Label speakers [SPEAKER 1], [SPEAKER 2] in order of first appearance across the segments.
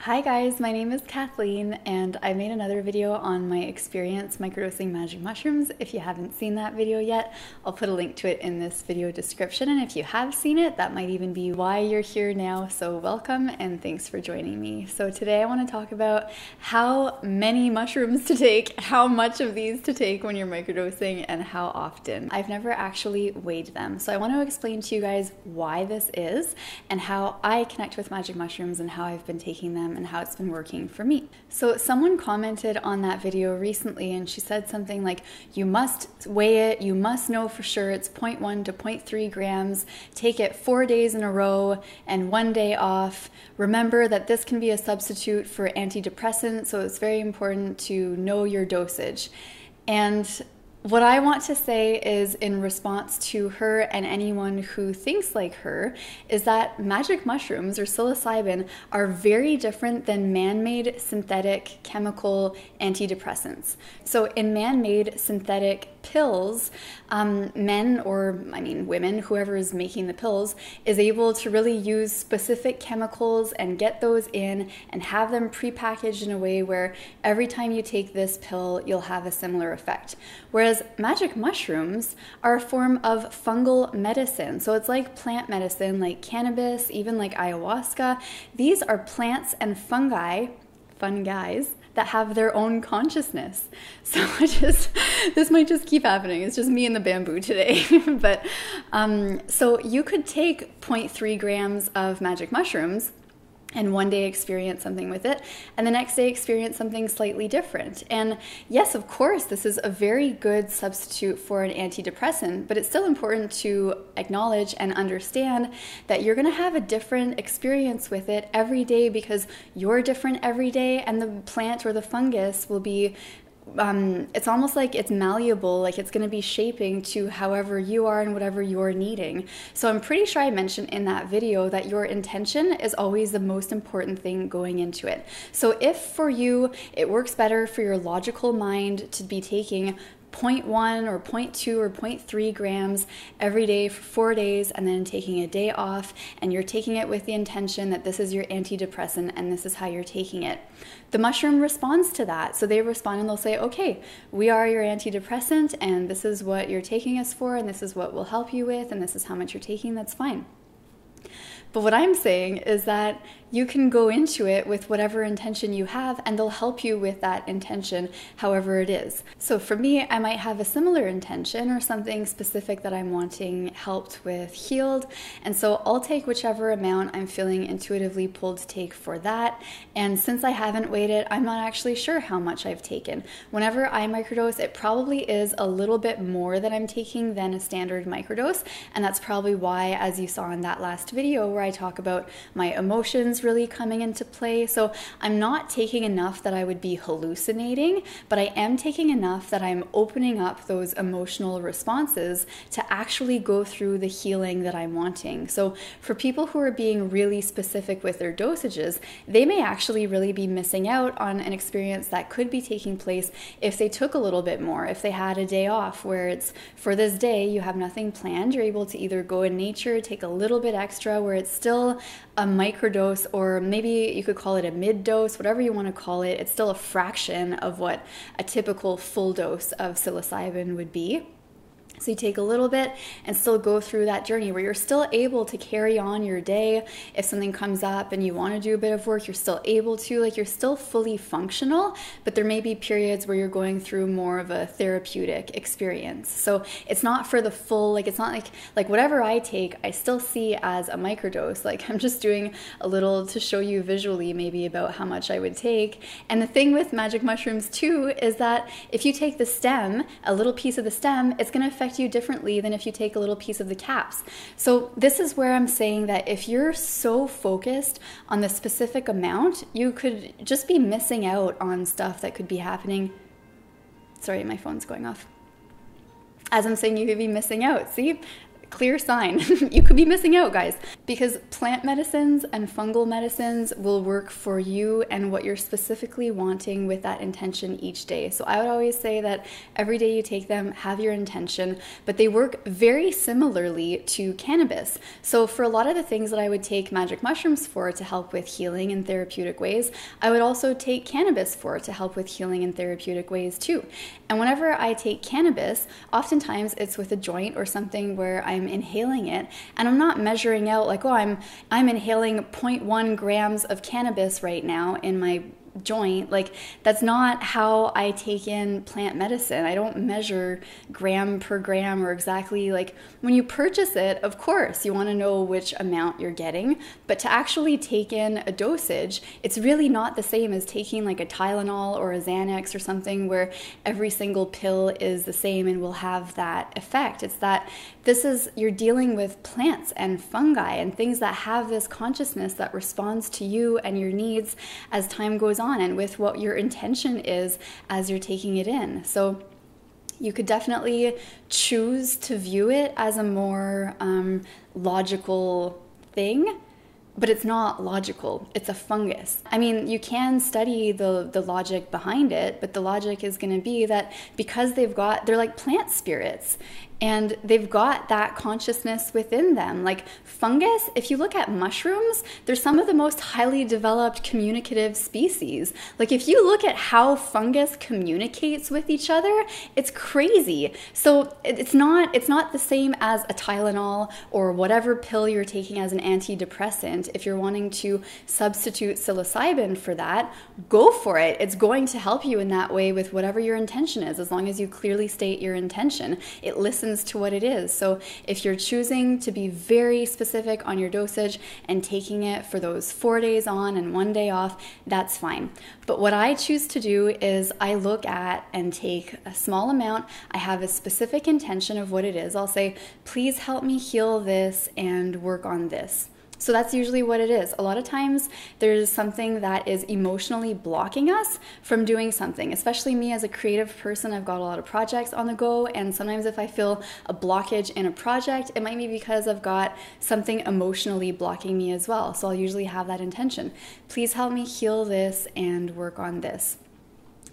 [SPEAKER 1] Hi guys, my name is Kathleen and I made another video on my experience microdosing magic mushrooms. If you haven't seen that video yet, I'll put a link to it in this video description, and if you have seen it, that might even be why you're here now, so welcome and thanks for joining me. So today I want to talk about how many mushrooms to take, how much of these to take when you're microdosing, and how often. I've never actually weighed them, so I want to explain to you guys why this is and how I connect with magic mushrooms and how I've been taking them and how it's been working for me. So someone commented on that video recently and she said something like, you must weigh it, you must know for sure it's 0.1 to 0.3 grams, take it 4 days in a row and 1 day off. Remember that this can be a substitute for antidepressants, so it's very important to know your dosage. And what I want to say is, in response to her and anyone who thinks like her, is that magic mushrooms or psilocybin are very different than man-made synthetic chemical antidepressants. So in man-made synthetic pills, men, or I mean women, whoever is making the pills, is able to really use specific chemicals and get those in and have them prepackaged in a way where every time you take this pill, you'll have a similar effect. Whereas magic mushrooms are a form of fungal medicine. So it's like plant medicine, like cannabis, even like ayahuasca. These are plants and fungi, fun guys, that have their own consciousness. So this might just keep happening. It's just me and the bamboo today. But so you could take 0.3 grams of magic mushrooms and 1 day experience something with it, and the next day experience something slightly different. And yes, of course, this is a very good substitute for an antidepressant, but it's still important to acknowledge and understand that you're gonna have a different experience with it every day because you're different every day, and the plant or the fungus will be it's almost like it's malleable, like it's going to be shaping to however you are and whatever you're needing. So I'm pretty sure I mentioned in that video that your intention is always the most important thing going into it. So if for you it works better for your logical mind to be taking 0.1 or 0.2 or 0.3 grams every day for 4 days and then taking a day off, and you're taking it with the intention that this is your antidepressant and this is how you're taking it, the mushroom responds to that. So they respond and they'll say, okay, we are your antidepressant and this is what you're taking us for and this is what we'll help you with and this is how much you're taking. That's fine. But what I'm saying is that you can go into it with whatever intention you have and they'll help you with that intention, however it is. So for me, I might have a similar intention or something specific that I'm wanting helped with healed. And so I'll take whichever amount I'm feeling intuitively pulled to take for that. And since I haven't weighed it, I'm not actually sure how much I've taken. Whenever I microdose, it probably is a little bit more that I'm taking than a standard microdose. And that's probably why, as you saw in that last video where I talk about my emotions really coming into play. So I'm not taking enough that I would be hallucinating, but I am taking enough that I'm opening up those emotional responses to actually go through the healing that I'm wanting. So for people who are being really specific with their dosages, they may actually really be missing out on an experience that could be taking place if they took a little bit more, if they had a day off where it's for this day, you have nothing planned, you're able to either go in nature, take a little bit extra where it's still a microdose, or maybe you could call it a mid dose, whatever you want to call it. It's still a fraction of what a typical full dose of psilocybin would be. So you take a little bit and still go through that journey where you're still able to carry on your day. If something comes up and you want to do a bit of work, you're still able to, like, you're still fully functional, but there may be periods where you're going through more of a therapeutic experience. So it's not for the full, like, it's not like whatever I take, I still see as a microdose. Like, I'm just doing a little to show you visually maybe about how much I would take. And the thing with magic mushrooms too is that if you take the stem, a little piece of the stem, it's going to affect you differently than if you take a little piece of the caps. So this is where I'm saying that if you're so focused on the specific amount, you could just be missing out on stuff that could be happening. Sorry, my phone's going off. As I'm saying, you could be missing out. See? clear sign. You could be missing out, guys, because plant medicines and fungal medicines will work for you and what you're specifically wanting with that intention each day. So I would always say that every day you take them, have your intention, but they work very similarly to cannabis. So for a lot of the things that I would take magic mushrooms for to help with healing in therapeutic ways, I would also take cannabis for to help with healing in therapeutic ways too. And whenever I take cannabis, oftentimes it's with a joint or something where I'm inhaling it, and I'm not measuring out like, oh, I'm inhaling 0.1 grams of cannabis right now in my joint. Like, that's not how I take in plant medicine. I don't measure gram per gram or exactly. Like, when you purchase it, of course you want to know which amount you're getting, but to actually take in a dosage, it's really not the same as taking like a Tylenol or a Xanax or something where every single pill is the same and will have that effect. It's that you're dealing with plants and fungi and things that have this consciousness that responds to you and your needs as time goes on, and with what your intention is as you're taking it in. So you could definitely choose to view it as a more logical thing, but it's not logical. It's a fungus. I mean, you can study the logic behind it, but the logic is going to be that because they're like plant spirits, and they've got that consciousness within them. Like fungus, if you look at mushrooms, they're some of the most highly developed communicative species. Like if you look at how fungus communicates with each other, it's crazy. So it's not the same as a Tylenol or whatever pill you're taking as an antidepressant. If you're wanting to substitute psilocybin for that, go for it. It's going to help you in that way with whatever your intention is, as long as you clearly state your intention. It listens to what it is. So if you're choosing to be very specific on your dosage and taking it for those 4 days on and 1 day off, that's fine. But what I choose to do is I look at and take a small amount. I have a specific intention of what it is. I'll say, please help me heal this and work on this. So that's usually what it is. A lot of times there's something that is emotionally blocking us from doing something, especially me as a creative person. I've got a lot of projects on the go, and sometimes if I feel a blockage in a project, it might be because I've got something emotionally blocking me as well. So I'll usually have that intention. Please help me heal this and work on this.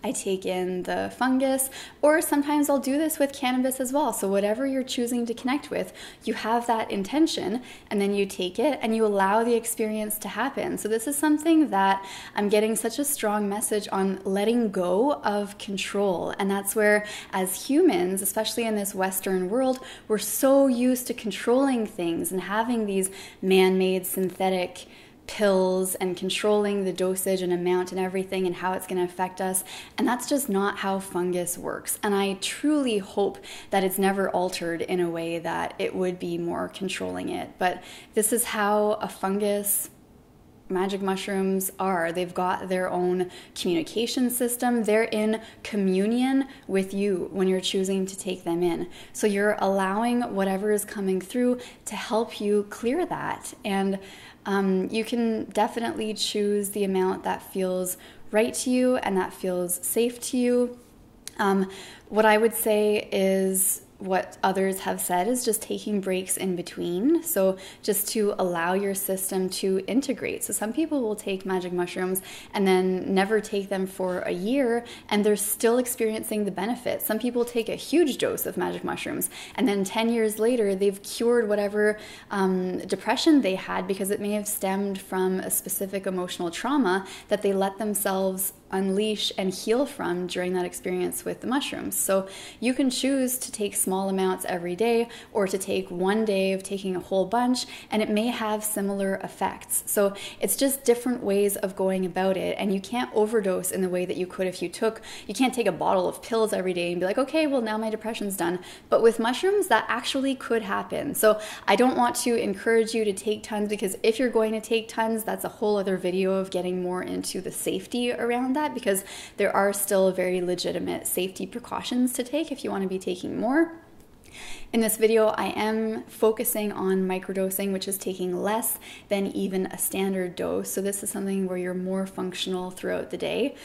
[SPEAKER 1] I take in the fungus, or sometimes I'll do this with cannabis as well. So whatever you're choosing to connect with, you have that intention, and then you take it and you allow the experience to happen. So this is something that I'm getting such a strong message on, letting go of control. And that's where, as humans, especially in this Western world, we're so used to controlling things and having these man-made synthetic pills and controlling the dosage and amount and everything and how it's going to affect us. And that's just not how fungus works. And I truly hope that it's never altered in a way that it would be more controlling it. But this is how a fungus, magic mushrooms are. They've got their own communication system. They're in communion with you when you're choosing to take them in. So you're allowing whatever is coming through to help you clear that. And you can definitely choose the amount that feels right to you and that feels safe to you. What I would say is, what others have said is just taking breaks in between. So just to allow your system to integrate. So some people will take magic mushrooms and then never take them for a year, and they're still experiencing the benefits. Some people take a huge dose of magic mushrooms, and then 10 years later, they've cured whatever depression they had, because it may have stemmed from a specific emotional trauma that they let themselves unleash and heal from during that experience with the mushrooms. So you can choose to take small amounts every day, or to take 1 day of taking a whole bunch, and it may have similar effects. So it's just different ways of going about it, and you can't overdose in the way that you could if you can't take a bottle of pills every day and be like, okay, well now my depression's done. But with mushrooms, that actually could happen. So I don't want to encourage you to take tons, because if you're going to take tons, that's a whole other video of getting more into the safety around that, because there are still very legitimate safety precautions to take if you want to be taking more. In this video, I am focusing on microdosing, which is taking less than even a standard dose. So this is something where you're more functional throughout the day.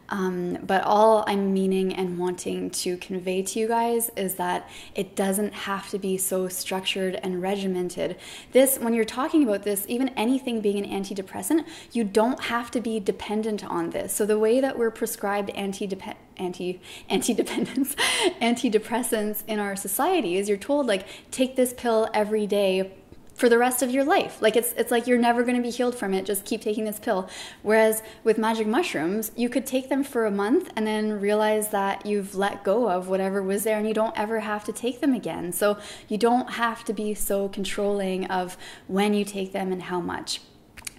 [SPEAKER 1] But all I'm meaning and wanting to convey to you guys is that it doesn't have to be so structured and regimented. This, when you're talking about this, even anything being an antidepressant, you don't have to be dependent on this. So the way that we're prescribed antidepressants in our society is you're told, like, take this pill every day for the rest of your life. Like it's like you're never going to be healed from it, just keep taking this pill. Whereas with magic mushrooms, you could take them for a month and then realize that you've let go of whatever was there and you don't ever have to take them again. So you don't have to be so controlling of when you take them and how much.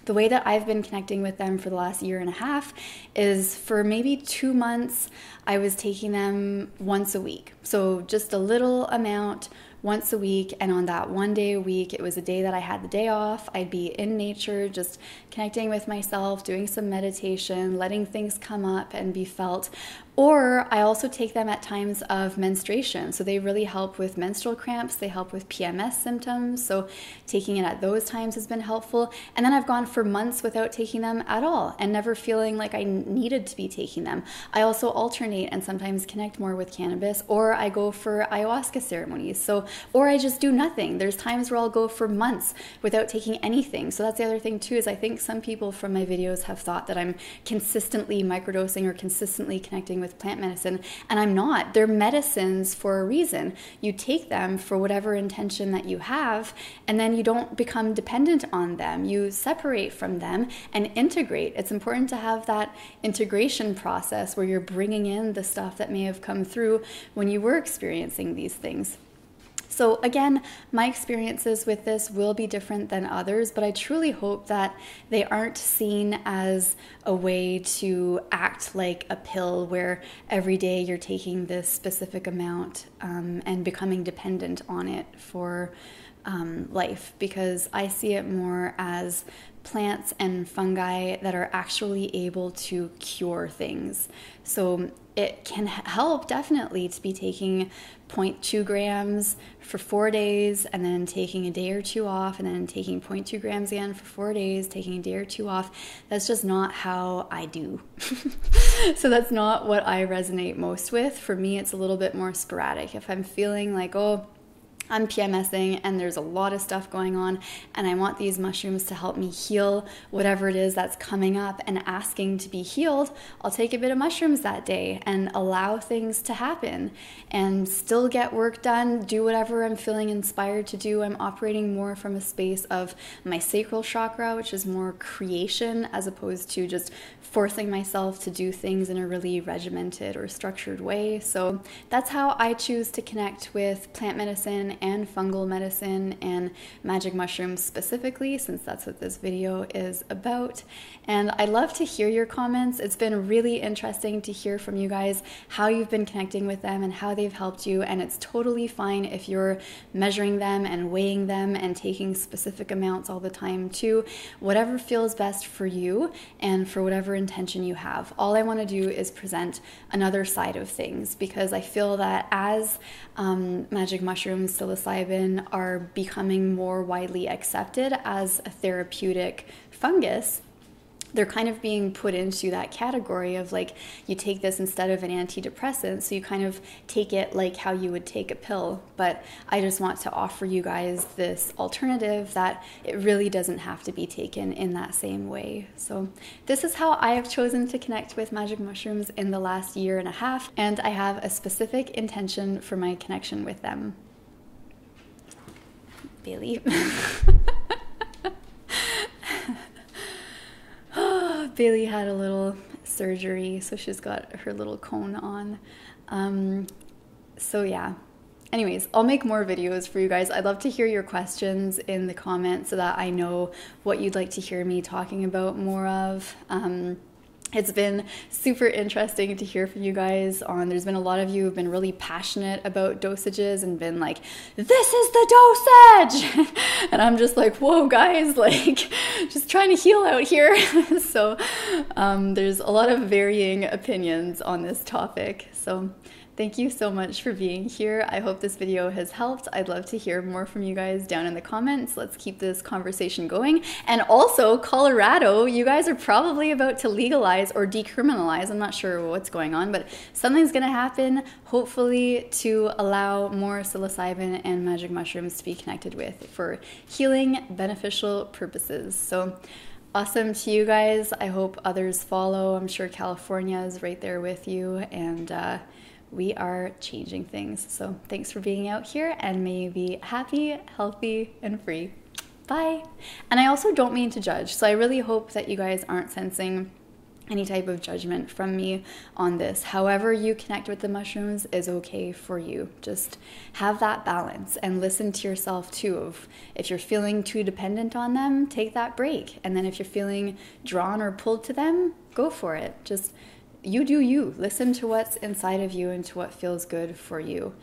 [SPEAKER 1] The way that I've been connecting with them for the last year and a half is for maybe 2 months, I was taking them once a week. So just a little amount once a week, and on that one day a week, it was a day that I had the day off. I'd be in nature, just connecting with myself, doing some meditation, letting things come up and be felt. Or I also take them at times of menstruation. So they really help with menstrual cramps. They help with PMS symptoms. So taking it at those times has been helpful. And then I've gone for months without taking them at all and never feeling like I needed to be taking them. I also alternate and sometimes connect more with cannabis, or I go for ayahuasca ceremonies. Or I just do nothing. There's times where I'll go for months without taking anything. So that's the other thing too, is I think some people from my videos have thought that I'm consistently microdosing or consistently connecting with plant medicine, and I'm not. They're medicines for a reason. You take them for whatever intention that you have, and then you don't become dependent on them. You separate from them and integrate. It's important to have that integration process where you're bringing in the stuff that may have come through when you were experiencing these things. So again, my experiences with this will be different than others, but I truly hope that they aren't seen as a way to act like a pill where every day you're taking this specific amount and becoming dependent on it for life, because I see it more as plants and fungi that are actually able to cure things. So it can help definitely to be taking 0.2 grams for 4 days and then taking a day or two off and then taking 0.2 grams again for 4 days, taking a day or two off. That's just not how I do. So that's not what I resonate most with. For me, it's a little bit more sporadic. If I'm feeling like, oh, I'm PMSing and there's a lot of stuff going on and I want these mushrooms to help me heal whatever it is that's coming up and asking to be healed, I'll take a bit of mushrooms that day and allow things to happen and still get work done, do whatever I'm feeling inspired to do. I'm operating more from a space of my sacral chakra, which is more creation as opposed to just forcing myself to do things in a really regimented or structured way. So that's how I choose to connect with plant medicine and fungal medicine and magic mushrooms specifically, since that's what this video is about. And I'd love to hear your comments. It's been really interesting to hear from you guys how you've been connecting with them and how they've helped you. And it's totally fine if you're measuring them and weighing them and taking specific amounts all the time too. Whatever feels best for you and for whatever intention you have. All I want to do is present another side of things, because I feel that as magic mushrooms, psilocybin, are becoming more widely accepted as a therapeutic fungus, they're kind of being put into that category of, like, you take this instead of an antidepressant, so you kind of take it like how you would take a pill. But I just want to offer you guys this alternative that it really doesn't have to be taken in that same way. So this is how I have chosen to connect with magic mushrooms in the last year and a half, and I have a specific intention for my connection with them. Bailey. Bailey had a little surgery, so she's got her little cone on. So yeah. Anyways, I'll make more videos for you guys. I'd love to hear your questions in the comments so that I know what you'd like to hear me talking about more of. It's been super interesting to hear from you guys there's been a lot of you who've been really passionate about dosages and been like, this is the dosage! And I'm just like, whoa guys, like, just trying to heal out here. So there's a lot of varying opinions on this topic. So Thank you so much for being here. I hope this video has helped. I'd love to hear more from you guys down in the comments. Let's keep this conversation going. And also, Colorado, you guys are probably about to legalize or decriminalize. I'm not sure what's going on, but something's going to happen, hopefully, to allow more psilocybin and magic mushrooms to be connected with for healing, beneficial purposes. So awesome to you guys. I hope others follow. I'm sure California is right there with you, and we are changing things. So thanks for being out here, and may you be happy, healthy, and free. Bye. And I also don't mean to judge, so I really hope that you guys aren't sensing any type of judgment from me on this. However you connect with the mushrooms is okay for you. Just have that balance and listen to yourself too. Of if you're feeling too dependent on them, take that break. And then if you're feeling drawn or pulled to them, go for it. Just you do you. Listen to what's inside of you and to what feels good for you.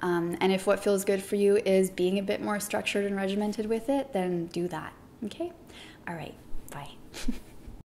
[SPEAKER 1] And if what feels good for you is being a bit more structured and regimented with it, then do that. Okay? All right. Bye.